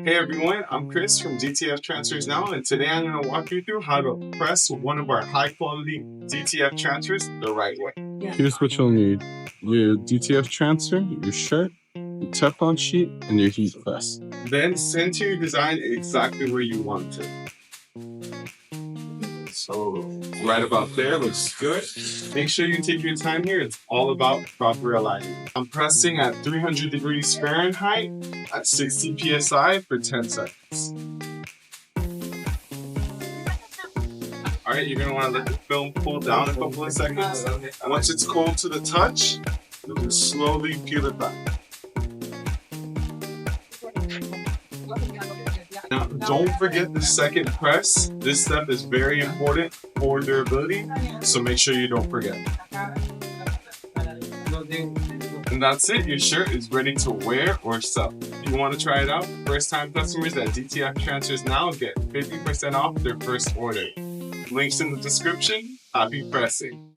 Hey everyone, I'm Chris from DTF Transfers Now, and today I'm going to walk you through how to press one of our high quality DTF transfers the right way. Here's what you'll need: your DTF transfer, your shirt, your Teflon sheet, and your heat press. Then center your design exactly where you want it. So right about there looks good. Make sure you take your time here. It's all about proper alignment. I'm pressing at 300 degrees Fahrenheit at 60 psi for 10 seconds. Alright, you're going to want to let the film cool down a couple of seconds. Once it's cold to the touch, you can slowly peel it back. Now, don't forget the second press. This step is very important for durability, so make sure you don't forget. And that's it. Your shirt is ready to wear or sell. If you want to try it out, first-time customers at DTF Transfers Now get 50% off their first order. Links in the description. Happy pressing.